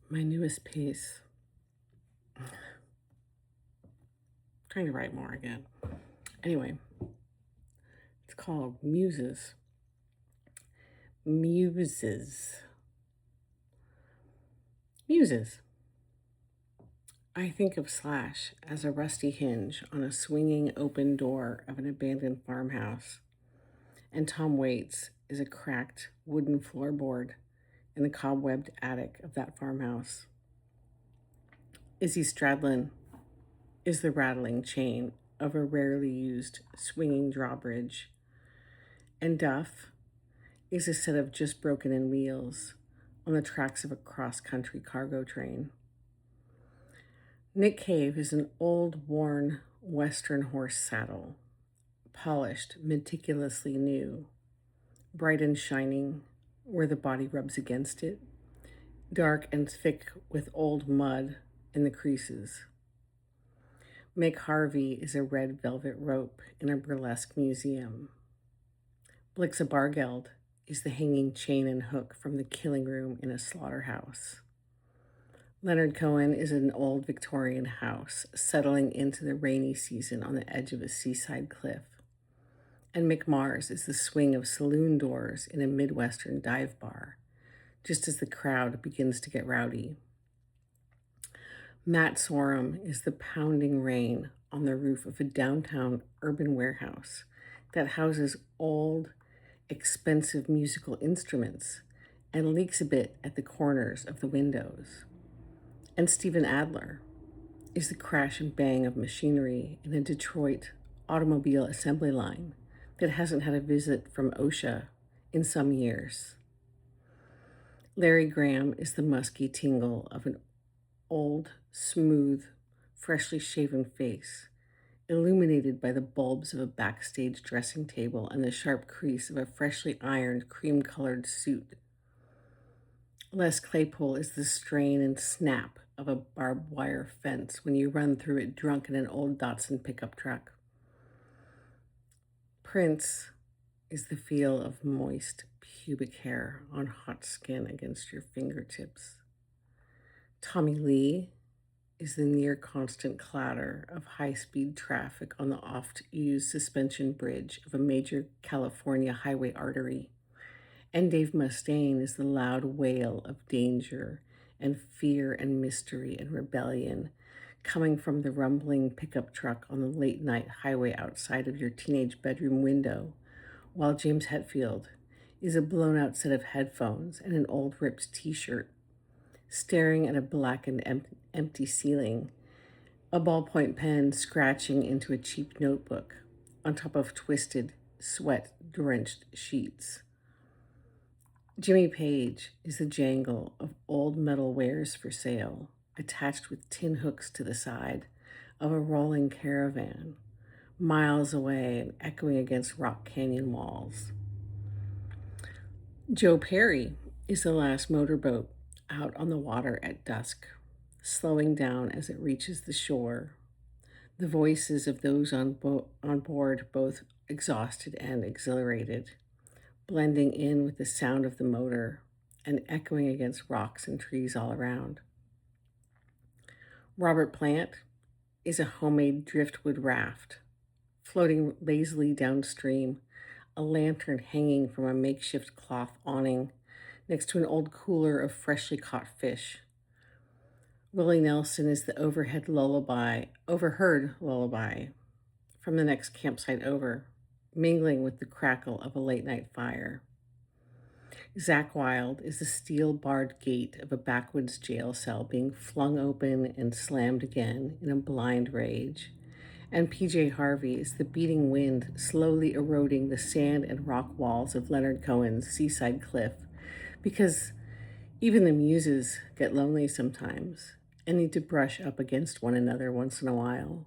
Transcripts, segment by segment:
My newest piece. Trying to write more again. Anyway, it's called Muses. Muses. Muses. I think of Slash as a rusty hinge on a swinging open door of an abandoned farmhouse, and Tom Waits is a cracked wooden floorboard in the cobwebbed attic of that farmhouse. Izzy Stradlin is the rattling chain of a rarely used swinging drawbridge, and Duff is a set of just broken in wheels on the tracks of a cross country cargo train. Nick Cave is an old, worn Western horse saddle, polished, meticulously new, bright and shining where the body rubs against it, dark and thick with old mud in the creases. Mick Harvey is a red velvet rope in a burlesque museum. Blixa Bargeld is the hanging chain and hook from the killing room in a slaughterhouse. Leonard Cohen is an old Victorian house settling into the rainy season on the edge of a seaside cliff. And Mick Mars is the swing of saloon doors in a Midwestern dive bar, just as the crowd begins to get rowdy. Matt Sorum is the pounding rain on the roof of a downtown urban warehouse that houses old, expensive musical instruments and leaks a bit at the corners of the windows. And Stephen Adler is the crash and bang of machinery in a Detroit automobile assembly line that hasn't had a visit from OSHA in some years. Larry Graham is the musky tingle of an old, smooth, freshly shaven face, illuminated by the bulbs of a backstage dressing table and the sharp crease of a freshly ironed cream-colored suit. Les Claypool is the strain and snap of a barbed wire fence when you run through it drunk in an old Datsun pickup truck. Prince is the feel of moist pubic hair on hot skin against your fingertips. Tommy Lee is the near constant clatter of high-speed traffic on the oft-used suspension bridge of a major California highway artery. And Dave Mustaine is the loud wail of danger and fear and mystery and rebellion coming from the rumbling pickup truck on the late night highway outside of your teenage bedroom window, while James Hetfield is a blown out set of headphones and an old ripped t-shirt, staring at a blackened empty ceiling, a ballpoint pen scratching into a cheap notebook on top of twisted, sweat-drenched sheets. Jimmy Page is the jangle of old metal wares for sale, attached with tin hooks to the side of a rolling caravan, miles away and echoing against rock canyon walls. Joe Perry is the last motorboat out on the water at dusk, slowing down as it reaches the shore. The voices of those on board, both exhausted and exhilarated, blending in with the sound of the motor and echoing against rocks and trees all around. Robert Plant is a homemade driftwood raft, floating lazily downstream, a lantern hanging from a makeshift cloth awning next to an old cooler of freshly caught fish. Willie Nelson is the overheard lullaby from the next campsite over, mingling with the crackle of a late night fire. Zach Wilde is the steel-barred gate of a backwoods jail cell being flung open and slammed again in a blind rage. And PJ Harvey is the beating wind slowly eroding the sand and rock walls of Leonard Cohen's seaside cliff, because even the muses get lonely sometimes and need to brush up against one another once in a while,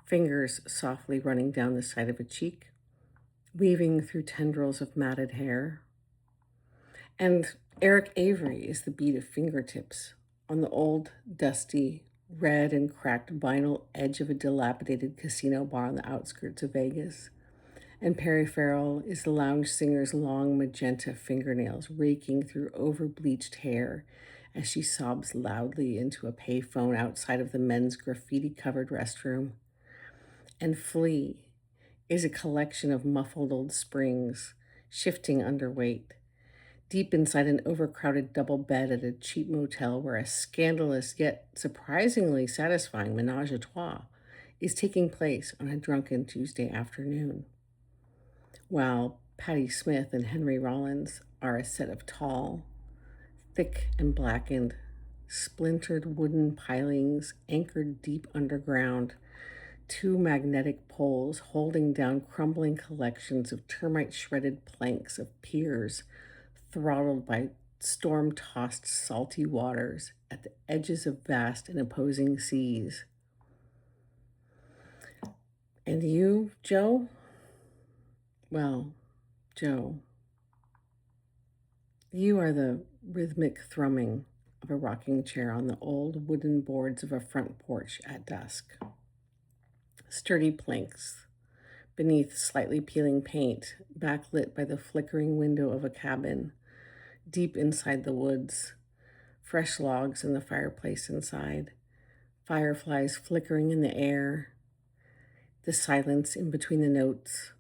fingers softly running down the side of a cheek, weaving through tendrils of matted hair. And Eric Avery is the beat of fingertips on the old, dusty, red and cracked vinyl edge of a dilapidated casino bar on the outskirts of Vegas. And peripheral is the lounge singer's long magenta fingernails raking through over-bleached hair as she sobs loudly into a payphone outside of the men's graffiti-covered restroom. And Flea is a collection of muffled old springs, shifting underweight, deep inside an overcrowded double bed at a cheap motel where a scandalous yet surprisingly satisfying menage a trois is taking place on a drunken Tuesday afternoon, while Patti Smith and Henry Rollins are a set of tall, thick and blackened, splintered wooden pilings anchored deep underground, two magnetic poles holding down crumbling collections of termite shredded planks of piers throttled by storm tossed salty waters at the edges of vast and opposing seas. And you, Joe? Well, Joe, you are the rhythmic thrumming of a rocking chair on the old wooden boards of a front porch at dusk. Sturdy planks beneath slightly peeling paint, backlit by the flickering window of a cabin deep inside the woods, fresh logs in the fireplace inside, fireflies flickering in the air, the silence in between the notes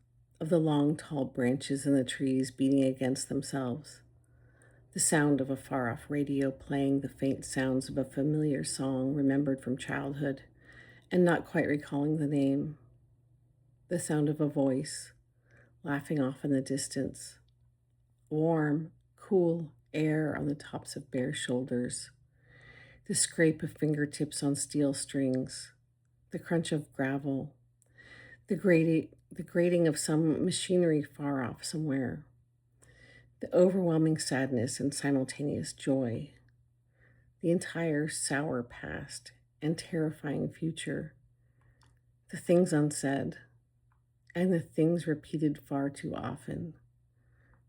of the long, tall branches in the trees beating against themselves, the sound of a far-off radio playing the faint sounds of a familiar song remembered from childhood and not quite recalling the name, the sound of a voice laughing off in the distance, warm, cool air on the tops of bare shoulders, the scrape of fingertips on steel strings, the crunch of gravel, the grating of some machinery far off somewhere, the overwhelming sadness and simultaneous joy, the entire sour past and terrifying future, the things unsaid and the things repeated far too often,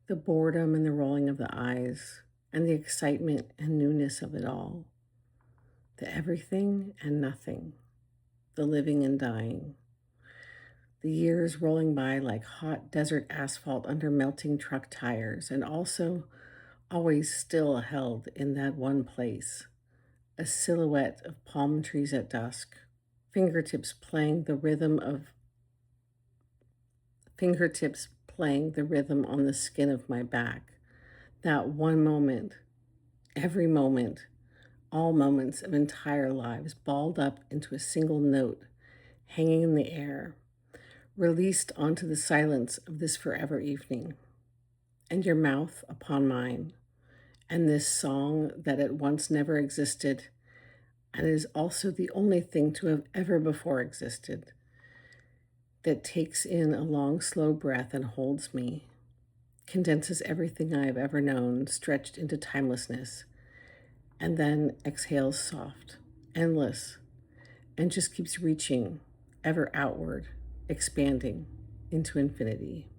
the boredom and the rolling of the eyes and the excitement and newness of it all, the everything and nothing, the living and dying, the years rolling by like hot desert asphalt under melting truck tires, and also always still held in that one place, a silhouette of palm trees at dusk, fingertips playing the rhythm of fingertips playing the rhythm on the skin of my back. That one moment, every moment, all moments of entire lives balled up into a single note, hanging in the air, released onto the silence of this forever evening, and your mouth upon mine, and this song that at once never existed, and is also the only thing to have ever before existed, that takes in a long, slow breath and holds me, condenses everything I have ever known, stretched into timelessness, and then exhales soft, endless, and just keeps reaching ever outward, expanding into infinity.